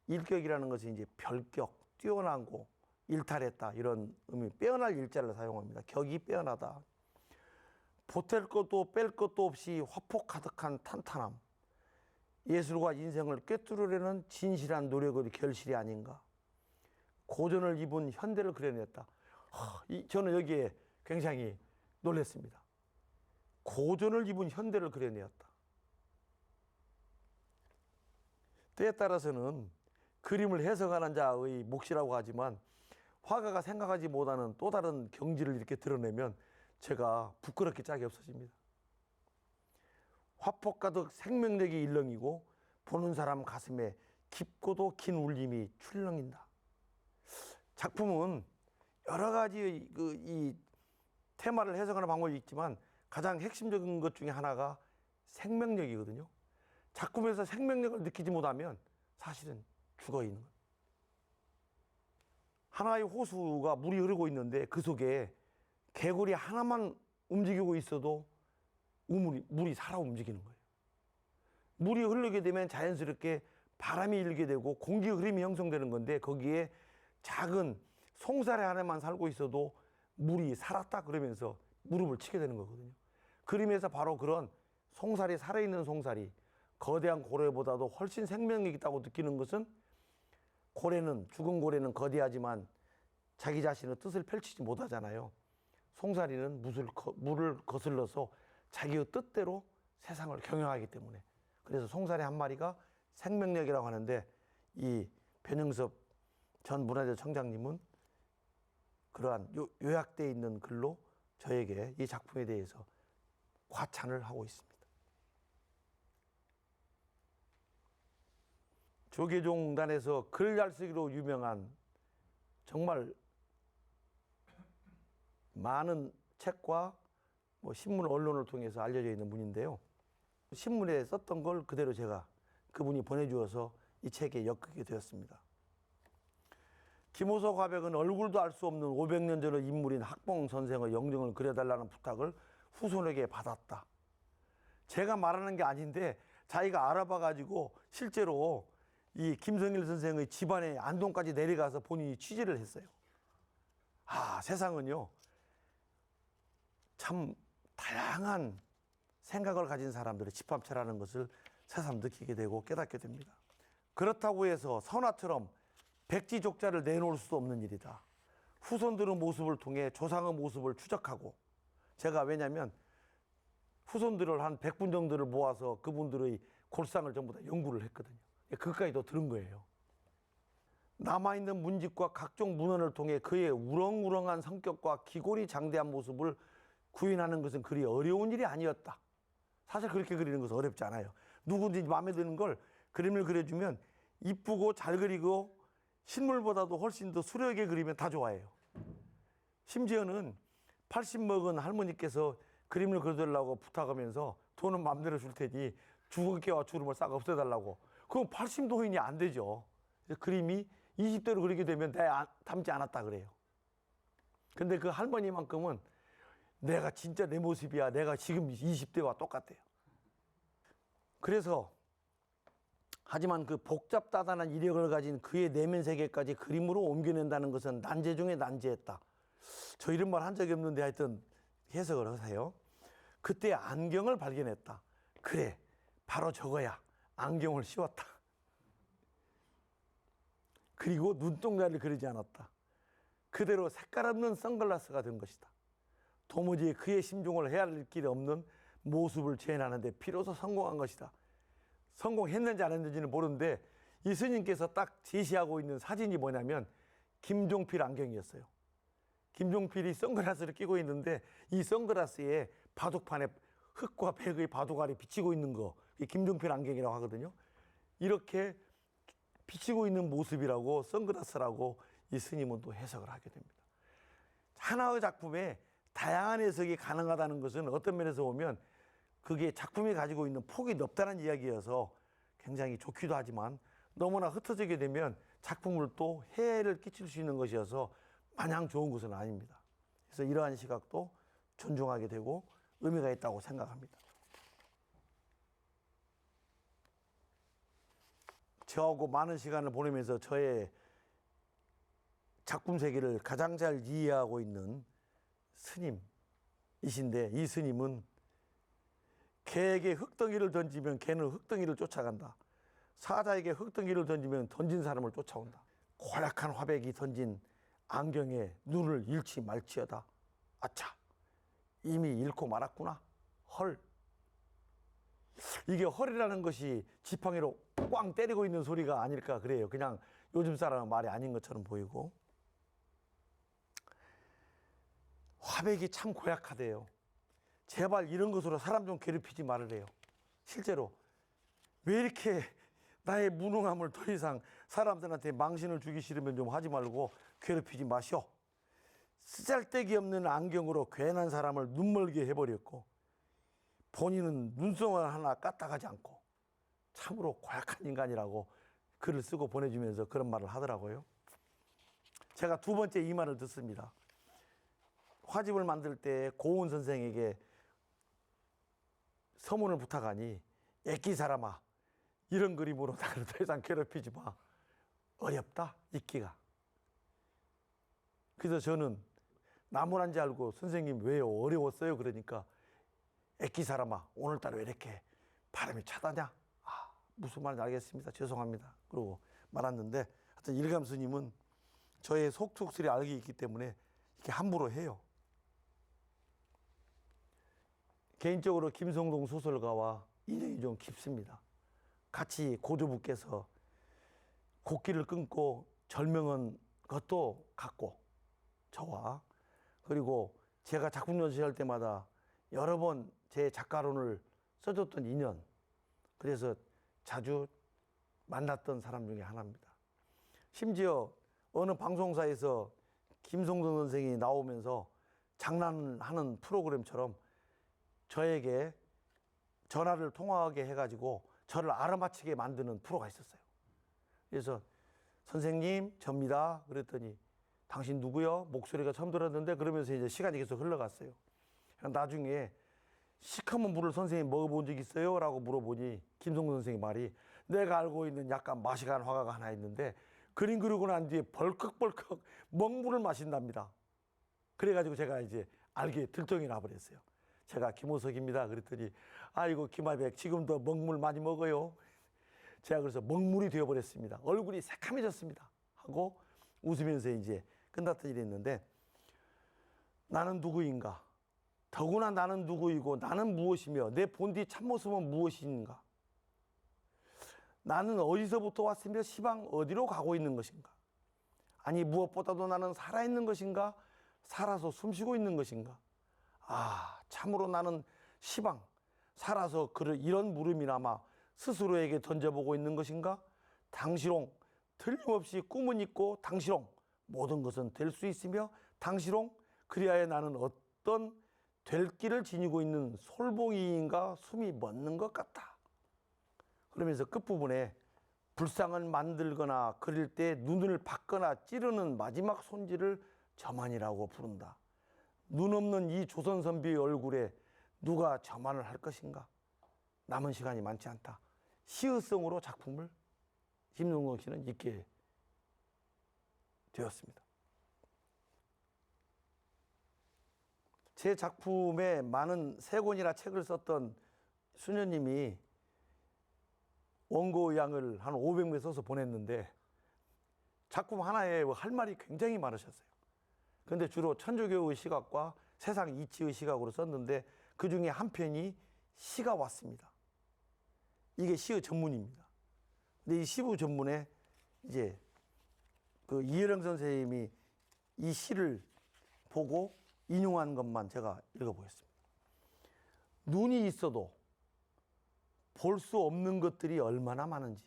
일격이라는 것은 이제 별격, 뛰어나고 일탈했다, 이런 의미, 빼어날 일자를 사용합니다. 격이 빼어나다. 보탤 것도 뺄 것도 없이 화폭 가득한 탄탄함. 예술과 인생을 꿰뚫으려는 진실한 노력의 결실이 아닌가. 고전을 입은 현대를 그려냈다. 저는 여기에 굉장히 놀랐습니다. 고전을 입은 현대를 그려내었다. 때에 따라서는 그림을 해석하는 자의 몫이라고 하지만 화가가 생각하지 못하는 또 다른 경지를 이렇게 드러내면 제가 부끄럽게 짝이 없어집니다. 화폭 가득 생명력이 일렁이고 보는 사람 가슴에 깊고도 긴 울림이 출렁인다. 작품은 여러 가지 이 테마를 해석하는 방법이 있지만 가장 핵심적인 것 중에 하나가 생명력이거든요. 작품에서 생명력을 느끼지 못하면 사실은 죽어 있는 거예요. 하나의 호수가 물이 흐르고 있는데 그 속에 개구리 하나만 움직이고 있어도 물이 살아 움직이는 거예요. 물이 흐르게 되면 자연스럽게 바람이 일게 되고 공기 흐름이 형성되는 건데, 거기에 작은 송사리 하나만 살고 있어도 물이 살았다 그러면서 무릎을 치게 되는 거거든요. 그림에서 바로 그런 송사리, 살아있는 송사리, 거대한 고래보다도 훨씬 생명력이 있다고 느끼는 것은, 죽은 고래는 거대하지만 자기 자신의 뜻을 펼치지 못하잖아요. 송사리는 물을 거슬러서 자기의 뜻대로 세상을 경영하기 때문에, 그래서 송사리 한 마리가 생명력이라고 하는데, 이 변영섭 전 문화재 청장님은 그러한 요약되어 있는 글로 저에게 이 작품에 대해서 과찬을 하고 있습니다. 조계종단에서 글 잘 쓰기로 유명한, 정말 많은 책과 신문, 언론을 통해서 알려져 있는 분인데요. 신문에 썼던 걸 그대로 제가 그분이 보내주어서 이 책에 엮이게 되었습니다. 김호석 화백은 얼굴도 알 수 없는 500년 전의 인물인 학봉 선생의 영정을 그려달라는 부탁을 후손에게 받았다. 제가 말하는 게 아닌데 자기가 알아봐가지고 실제로 이 김성일 선생의 집안에 안동까지 내려가서 본인이 취재를 했어요. 세상은요, 참 다양한 생각을 가진 사람들의 집합체라는 것을 새삼 느끼게 되고 깨닫게 됩니다. 그렇다고 해서 선화처럼 백지족자를 내놓을 수도 없는 일이다. 후손들의 모습을 통해 조상의 모습을 추적하고, 제가 왜냐하면 후손들을 한 100분 정도를 모아서 그분들의 골상을 전부 다 연구를 했거든요. 그것까지도 들은 거예요. 남아있는 문집과 각종 문헌을 통해 그의 우렁우렁한 성격과 기골이 장대한 모습을 구현하는 것은 그리 어려운 일이 아니었다. 사실 그렇게 그리는 것은 어렵지 않아요. 누구든지 마음에 드는 걸 그림을 그려주면 이쁘고 잘 그리고 실물보다도 훨씬 더 수려하게 그리면 다 좋아해요. 심지어는 80 먹은 할머니께서 그림을 그려달라고 부탁하면서 돈은 마음대로 줄 테니 주근깨와 주름을 싹 없애달라고. 그건 80도인이 안 되죠. 그림이 20대로 그리게 되면 닮지 않았다 그래요. 근데 그 할머니만큼은 내가 진짜 내 모습이야. 내가 지금 20대와 똑같대요. 그래서 하지만 그 복잡다단한 이력을 가진 그의 내면 세계까지 그림으로 옮겨낸다는 것은 난제 중에 난제했다. 저 이런 말 한 적이 없는데 하여튼 해석을 하세요. 그때 안경을 발견했다. 그래, 바로 저거야. 안경을 씌웠다. 그리고 눈동자를 그리지 않았다. 그대로 색깔 없는 선글라스가 된 것이다. 도무지 그의 심중을 헤아릴 길이 없는 모습을 재현하는데 비로소 성공한 것이다. 성공했는지 안 했는지는 모르는데 이 스님께서 딱 제시하고 있는 사진이 뭐냐면 김종필 안경이었어요. 김종필이 선글라스를 끼고 있는데 이 선글라스에 바둑판에 흙과 백의 바둑알이 비치고 있는 거, 이 김종필 안경이라고 하거든요. 이렇게 비치고 있는 모습이라고 선글라스라고 이 스님은 또 해석을 하게 됩니다. 하나의 작품에 다양한 해석이 가능하다는 것은 어떤 면에서 보면 그게 작품이 가지고 있는 폭이 넓다는 이야기여서 굉장히 좋기도 하지만 너무나 흩어지게 되면 작품을 또 해를 끼칠 수 있는 것이어서 마냥 좋은 것은 아닙니다. 그래서 이러한 시각도 존중하게 되고 의미가 있다고 생각합니다. 저하고 많은 시간을 보내면서 저의 작품 세계를 가장 잘 이해하고 있는 스님이신데 이 스님은 개에게 흙덩이를 던지면 개는 흙덩이를 쫓아간다. 사자에게 흙덩이를 던지면 던진 사람을 쫓아온다. 고약한 화백이 던진 안경에 눈을 잃지 말지어다. 아차, 이미 잃고 말았구나. 헐. 이게 헐이라는 것이 지팡이로 꽝 때리고 있는 소리가 아닐까 그래요. 그냥 요즘 사람은 말이 아닌 것처럼 보이고. 화백이 참 고약하대요. 제발 이런 것으로 사람 좀 괴롭히지 말으래요. 실제로 왜 이렇게 나의 무능함을 더 이상 사람들한테 망신을 주기 싫으면 좀 하지 말고 괴롭히지 마시오. 쓰잘데기 없는 안경으로 괜한 사람을 눈멀게 해버렸고 본인은 눈썹을 하나 까딱하지 않고 참으로 고약한 인간이라고 글을 쓰고 보내주면서 그런 말을 하더라고요. 제가 두 번째 이 말을 듣습니다. 화집을 만들 때 고은 선생에게 서문을 부탁하니 애끼 사람아 이런 그림으로 나를 더 이상 괴롭히지 마. 어렵다 읽기가. 그래서 저는 나무란지 알고 선생님 왜요? 어려웠어요? 그러니까 애끼 사람아 오늘따라 왜 이렇게 발음이 차다냐? 무슨 말인지 알겠습니다. 죄송합니다. 그러고 말았는데 하여튼 일감 스님은 저의 속속들이 알기 있기 때문에 이렇게 함부로 해요. 개인적으로 김성동 소설가와 인연이 좀 깊습니다. 같이 고조부께서 곡기를 끊고 절명한 것도 같고 저와 그리고 제가 작품 연수할 때마다 여러 번 제 작가론을 써줬던 인연 그래서 자주 만났던 사람 중에 하나입니다. 심지어 어느 방송사에서 김성동 선생이 나오면서 장난하는 프로그램처럼 저에게 전화를 통화하게 해가지고 저를 알아맞히게 만드는 프로가 있었어요. 그래서 선생님, 접니다. 그랬더니 당신 누구요? 목소리가 처음 들었는데 그러면서 이제 시간이 계속 흘러갔어요. 나중에 시커먼 물을 선생님 먹어본 적 있어요? 라고 물어보니 김성근 선생님 말이 내가 알고 있는 약간 맛이 간 화가가 하나 있는데 그림 그리고 난 뒤에 벌컥벌컥 먹물을 마신답니다. 그래가지고 제가 이제 알게 들통이 나버렸어요. 제가 김호석입니다. 그랬더니 아이고 김하백 지금도 먹물 많이 먹어요. 제가 그래서 먹물이 되어버렸습니다. 얼굴이 새카매졌습니다. 하고 웃으면서 이제 끝났던 일이 있는데 나는 누구인가? 더구나 나는 누구이고 나는 무엇이며 내 본디 참모습은 무엇인가? 나는 어디서부터 왔으며 시방 어디로 가고 있는 것인가? 아니 무엇보다도 나는 살아있는 것인가? 살아서 숨쉬고 있는 것인가? 아 참으로 나는 시방 살아서 이런 물음이나마 스스로에게 던져보고 있는 것인가? 당시롱 틀림없이 꿈은 있고 당시롱 모든 것은 될 수 있으며 당시롱 그리하여 나는 어떤 될 길을 지니고 있는 솔봉이인가 숨이 멎는 것 같다. 그러면서 끝부분에 불상을 만들거나 그릴 때 눈을 박거나 찌르는 마지막 손질을 저만이라고 부른다. 눈 없는 이 조선 선비의 얼굴에 누가 저만을 할 것인가? 남은 시간이 많지 않다. 시의성으로 작품을 김성근 씨는 읽게 되었습니다. 제 작품에 많은 3권이나 책을 썼던 수녀님이 원고양을 한 500매 써서 보냈는데 작품 하나에 할 말이 굉장히 많으셨어요. 그런데 주로 천주교의 시각과 세상 이치의 시각으로 썼는데 그 중에 한 편이 시가 왔습니다. 이게 시의 전문입니다. 근데 이 시부 전문에 이제 그 이혜령 선생님이 이 시를 보고 인용한 것만 제가 읽어보겠습니다. 눈이 있어도 볼 수 없는 것들이 얼마나 많은지,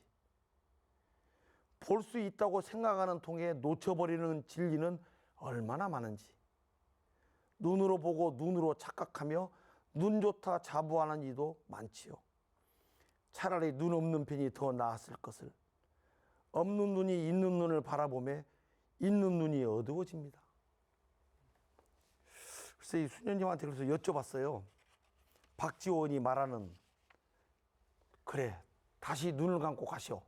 볼 수 있다고 생각하는 통에 놓쳐버리는 진리는 얼마나 많은지, 눈으로 보고 눈으로 착각하며 눈 좋다 자부하는 이도 많지요. 차라리 눈 없는 편이 더 나았을 것을. 없는 눈이 있는 눈을 바라보며 있는 눈이 어두워집니다. 글쎄 이 수녀님한테 그래서 여쭤봤어요. 박지원이 말하는 그래 다시 눈을 감고 가시오.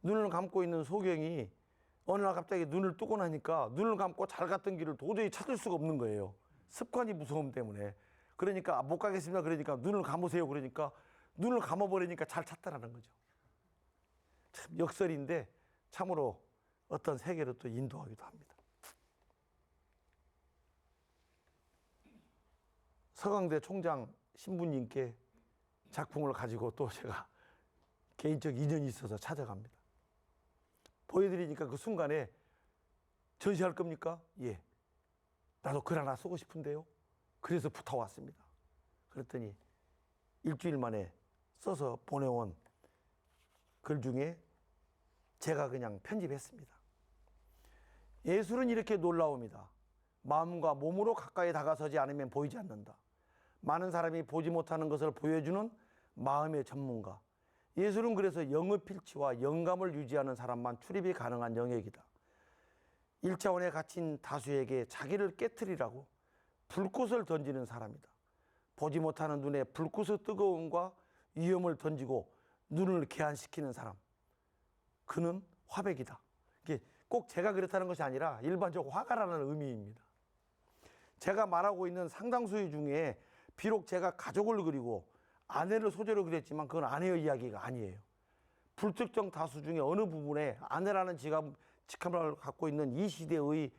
눈을 감고 있는 소경이 어느 날 갑자기 눈을 뜨고 나니까 눈을 감고 잘 갔던 길을 도저히 찾을 수가 없는 거예요. 습관이 무서움 때문에. 그러니까 못 가겠습니다. 그러니까 눈을 감으세요. 그러니까 눈을 감아버리니까 잘 찾더라는 거죠. 참 역설인데 참으로 어떤 세계로 또 인도하기도 합니다. 서강대 총장 신부님께 작품을 가지고 또 제가 개인적 인연이 있어서 찾아갑니다. 보여드리니까 그 순간에 전시할 겁니까? 예. 나도 글 하나 쓰고 싶은데요. 그래서 붙어왔습니다. 그랬더니 일주일 만에 써서 보내온 글 중에 제가 그냥 편집했습니다. 예술은 이렇게 놀라움이다. 마음과 몸으로 가까이 다가서지 않으면 보이지 않는다. 많은 사람이 보지 못하는 것을 보여주는 마음의 전문가. 예술은 그래서 영의 필치와 영감을 유지하는 사람만 출입이 가능한 영역이다. 1차원에 갇힌 다수에게 자기를 깨트리라고 불꽃을 던지는 사람이다. 보지 못하는 눈에 불꽃의 뜨거움과 위험을 던지고 눈을 개안시키는 사람. 그는 화백이다. 이게 꼭 제가 그렇다는 것이 아니라 일반적 화가라는 의미입니다. 제가 말하고 있는 상당수의 중에 비록 제가 가족을 그리고 아내를 소재로 그렸지만 그건 아내의 이야기가 아니에요. 불특정 다수 중에 어느 부분에 아내라는 직함을 갖고 있는 이 시대의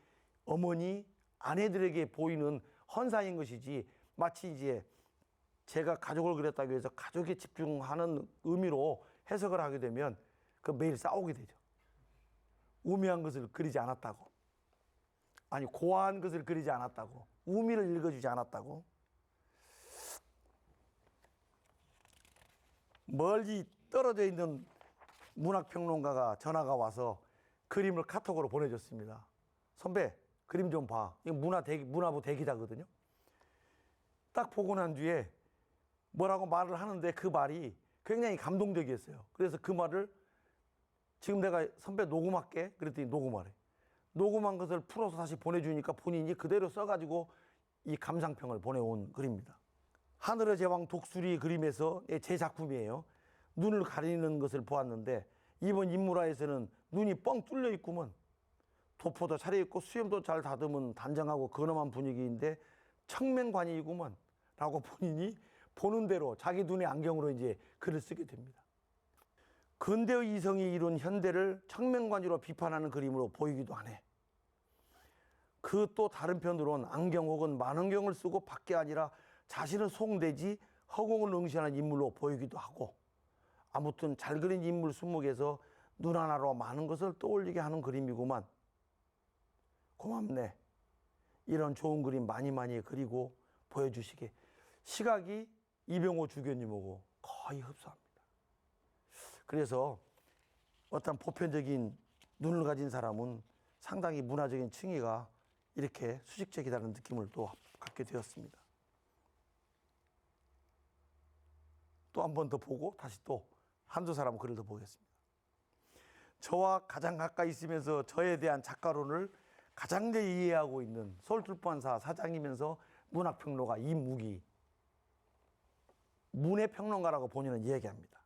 어머니, 아내들에게 보이는 헌사인 것이지 마치 이제 제가 가족을 그렸다고 해서 가족에 집중하는 의미로 해석을 하게 되면 그 매일 싸우게 되죠. 우매한 것을 그리지 않았다고. 아니 고아한 것을 그리지 않았다고. 우미를 읽어주지 않았다고. 멀리 떨어져 있는 문학평론가가 전화가 와서 그림을 카톡으로 보내줬습니다. 선배 그림 좀 봐. 이거 문화부 대기자거든요. 딱 보고 난 뒤에 뭐라고 말을 하는데 그 말이 굉장히 감동적이었어요. 그래서 그 말을 지금 내가 선배 녹음할게 그랬더니 녹음하래. 녹음한 것을 풀어서 다시 보내주니까 본인이 그대로 써가지고 이 감상평을 보내온 글입니다. 하늘의 제왕 독수리 그림에서 제 작품이에요. 눈을 가리는 것을 보았는데 이번 인물화에서는 눈이 뻥 뚫려 있구먼. 도포도 차려입고 수염도 잘 다듬은 단정하고 근엄한 분위기인데 청맹관이구먼 라고 본인이 보는 대로 자기 눈의 안경으로 이제 글을 쓰게 됩니다. 근대의 이성이 이룬 현대를 청맹관으로 비판하는 그림으로 보이기도 하네. 그 또 다른 편으로는 안경 혹은 만원경을 쓰고 밖에 아니라 자신은 송대지 허공을 응시하는 인물로 보이기도 하고, 아무튼 잘 그린 인물 수목에서 눈 하나로 많은 것을 떠올리게 하는 그림이구만. 고맙네. 이런 좋은 그림 많이 그리고 보여주시게. 시각이 이병호 주교님하고 거의 흡사합니다. 그래서 어떤 보편적인 눈을 가진 사람은 상당히 문화적인 층위가 이렇게 수직적이라는 느낌을 또 갖게 되었습니다. 또 한 번 더 보고 다시 또 한두 사람 글을 더 보겠습니다. 저와 가장 가까이 있으면서 저에 대한 작가론을 가장 잘 이해하고 있는 서울출판사 사장이면서 문학평론가 이무기, 문해평론가라고 본인은 이야기합니다.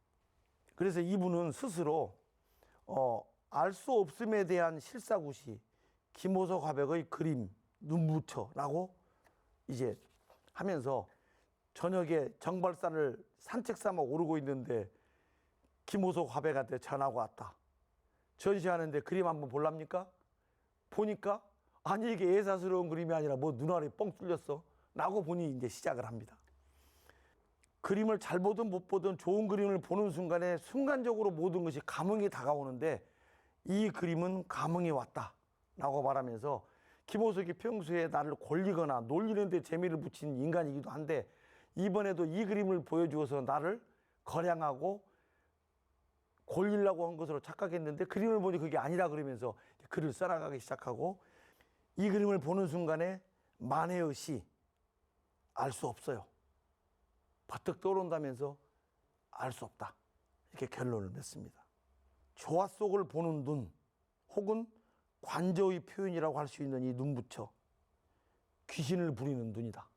그래서 이분은 스스로 알 수 없음에 대한 실사구시, 김호석 화백의 그림, 눈부처라고 이제 하면서 저녁에 정발산을 산책 삼아 오르고 있는데 김호석 화백한테 전화가 왔다. 전시하는데 그림 한번 볼랍니까? 보니까 아니 이게 예사스러운 그림이 아니라 뭐 눈알이 뻥 뚫렸어 라고 본인이 이제 시작을 합니다. 그림을 잘 보든 못 보든 좋은 그림을 보는 순간에 순간적으로 모든 것이 감흥이 다가오는데 이 그림은 감흥이 왔다 라고 말하면서 김호석이 평소에 나를 골리거나 놀리는 데 재미를 붙인 인간이기도 한데 이번에도 이 그림을 보여주어서 나를 거량하고 골리려고 한 것으로 착각했는데 그림을 보니 그게 아니라 그러면서 글을 써나가기 시작하고, 이 그림을 보는 순간에 만해의 시, 알 수 없어요. 버뜩 떠오른다면서 알 수 없다. 이렇게 결론을 맺습니다. 조화 속을 보는 눈 혹은 관저의 표현이라고 할 수 있는 이 눈부처, 귀신을 부리는 눈이다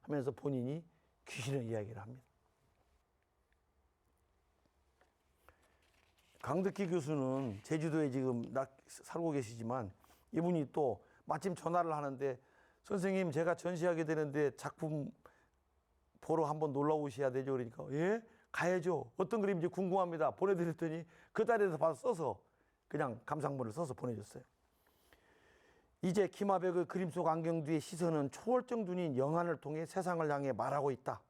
하면서 본인이 귀신의 이야기를 합니다. 강덕기 교수는 제주도에 지금 살고 계시지만 이분이 또 마침 전화를 하는데 선생님 제가 전시하게 되는데 작품 보러 한번 놀러 오셔야 되죠. 그러니까 예? 가야죠. 어떤 그림인지 궁금합니다. 보내드렸더니 그 달에서 봐서 써서 그냥 감상문을 써서 보내줬어요. 이제 김화백의 그림 속 안경 뒤의 시선은 초월적 눈인 영안을 통해 세상을 향해 말하고 있다.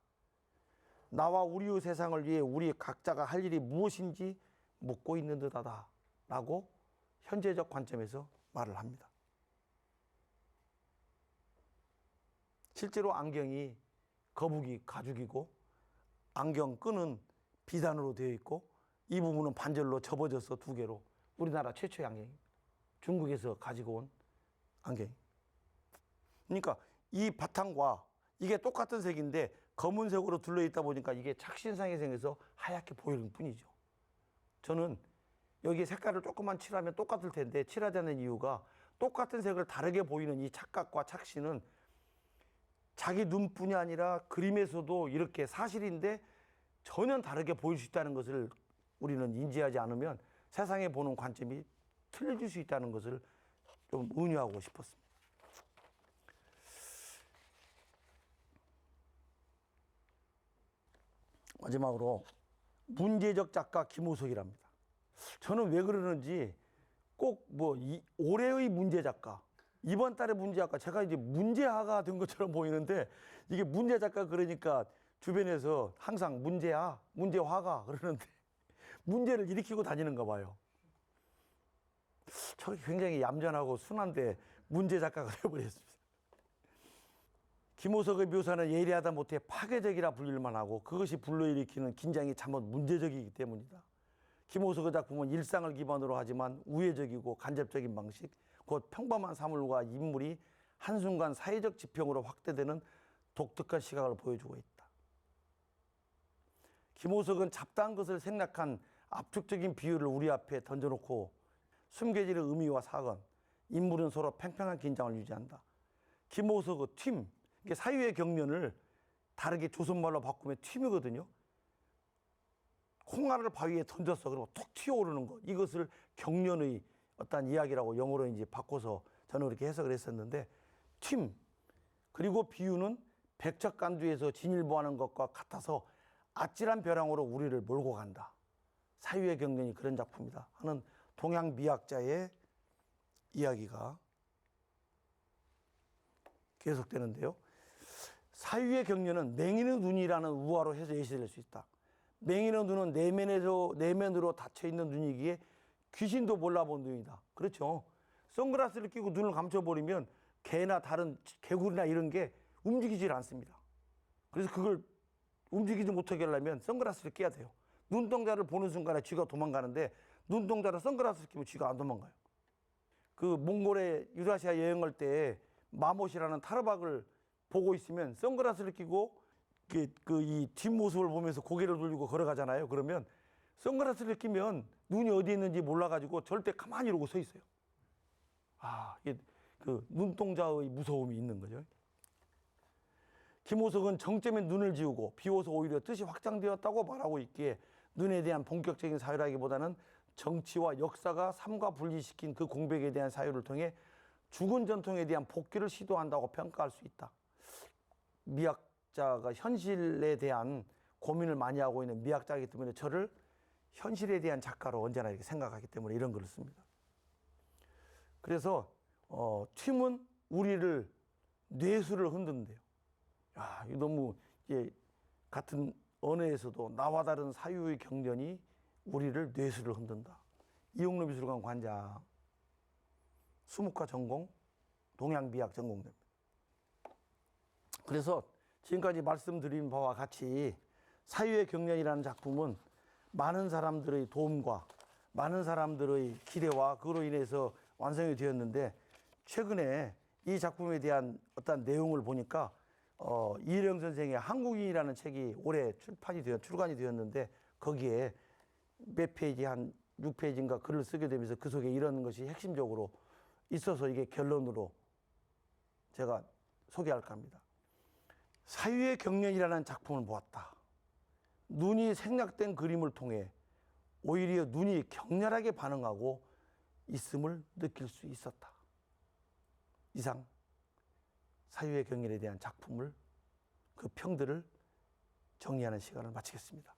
나와 우리의 세상을 위해 우리 각자가 할 일이 무엇인지 묻고 있는 듯하다 라고 현재적 관점에서 말을 합니다. 실제로 안경이 거북이 가죽이고 안경 끈은 비단으로 되어 있고 이 부분은 반절로 접어져서 두 개로 우리나라 최초의 안경입니다. 중국에서 가지고 온 안경. 그러니까 이 바탕과 이게 똑같은 색인데 검은색으로 둘러있다 보니까 이게 착신상이 생겨서 하얗게 보이는 뿐이죠. 저는 여기 색깔을 조금만 칠하면 똑같을 텐데 칠하지 않는 이유가 똑같은 색을 다르게 보이는 이 착각과 착신은 자기 눈뿐이 아니라 그림에서도 이렇게 사실인데 전혀 다르게 보일 수 있다는 것을 우리는 인지하지 않으면 세상에 보는 관점이 틀려질 수 있다는 것을 좀 은유하고 싶었습니다. 마지막으로 문제적 작가 김호석이랍니다. 저는 왜 그러는지 꼭 뭐 올해의 문제 작가, 이번 달의 문제 작가, 제가 이제 문제아가 된 것처럼 보이는데 이게 문제 작가 그러니까 주변에서 항상 문제아, 문제화가 그러는데 문제를 일으키고 다니는가 봐요. 저 굉장히 얌전하고 순한데 문제 작가가 되어버렸습니다. 김호석의 묘사는 예리하다 못해 파괴적이라 불릴만 하고 그것이 불러일으키는 긴장이 참으로 문제적이기 때문이다. 김호석의 작품은 일상을 기반으로 하지만 우회적이고 간접적인 방식, 곧 평범한 사물과 인물이 한순간 사회적 지평으로 확대되는 독특한 시각을 보여주고 있다. 김호석은 잡다한 것을 생략한 압축적인 비유를 우리 앞에 던져놓고 숨겨지는 의미와 사건, 인물은 서로 팽팽한 긴장을 유지한다. 김호석의 튀임, 사유의 경련을 다르게 조선말로 바꾸면 튀임이거든요. 콩알을 바위에 던졌어. 그리고 툭 튀어오르는 것. 이것을 경련의 어떤 이야기라고 영어로 이제 바꿔서 저는 그렇게 해석을 했었는데, 튀임. 그리고 비유는 백척간두에서 진일보하는 것과 같아서 아찔한 벼랑으로 우리를 몰고 간다. 사유의 경련이 그런 작품이다 하는 동양 미학자의 이야기가 계속되는데요. 사유의 경련은 맹인의 눈이라는 우화로 해서 예시될 수 있다. 맹인의 눈은 내면으로 닫혀있는 눈이기에 귀신도 몰라본 눈이다. 그렇죠. 선글라스를 끼고 눈을 감춰버리면 개나 다른 개구리나 이런 게 움직이질 않습니다. 그래서 그걸 움직이지 못하게 하려면 선글라스를 끼야 돼요. 눈동자를 보는 순간에 쥐가 도망가는데 눈동자를 선글라스를 끼면 쥐가 안 도망가요. 그 몽골에 유라시아 여행할 때 마못이라는 타르박을 보고 있으면 선글라스를 끼고 이 뒷모습을 보면서 고개를 돌리고 걸어가잖아요. 그러면 선글라스를 끼면 눈이 어디 있는지 몰라가지고 절대 가만히 이러고 서 있어요. 이게 그 눈동자의 무서움이 있는 거죠. 김호석은 정점에 눈을 지우고 비워서 오히려 뜻이 확장되었다고 말하고 있기에 눈에 대한 본격적인 사유라기보다는 정치와 역사가 삼가 분리시킨 그 공백에 대한 사유를 통해 죽은 전통에 대한 복귀를 시도한다고 평가할 수 있다. 미학자가 현실에 대한 고민을 많이 하고 있는 미학자이기 때문에 저를 현실에 대한 작가로 언제나 이렇게 생각하기 때문에 이런 글을 씁니다. 그래서 튀임은 우리를 뇌수를 흔든대요. 이거 너무 같은 언어에서도 나와 다른 사유의 경련이 우리를 뇌수를 흔든다. 이용로 미술관 관장, 수묵과 전공, 동양미학 전공자입니다. 그래서 지금까지 말씀드린 바와 같이 사유의 경련이라는 작품은 많은 사람들의 도움과 많은 사람들의 기대와 그로 인해서 완성이 되었는데, 최근에 이 작품에 대한 어떤 내용을 보니까 이혜령 선생의 한국인이라는 책이 올해 출간이 되었는데, 거기에 몇 페이지, 한 6페이지인가 글을 쓰게 되면서 그 속에 이런 것이 핵심적으로 있어서 이게 결론으로 제가 소개할까 합니다. 사유의 경련이라는 작품을 보았다. 눈이 생략된 그림을 통해 오히려 눈이 격렬하게 반응하고 있음을 느낄 수 있었다. 이상 사유의 경련에 대한 작품을, 그 평들을 정리하는 시간을 마치겠습니다.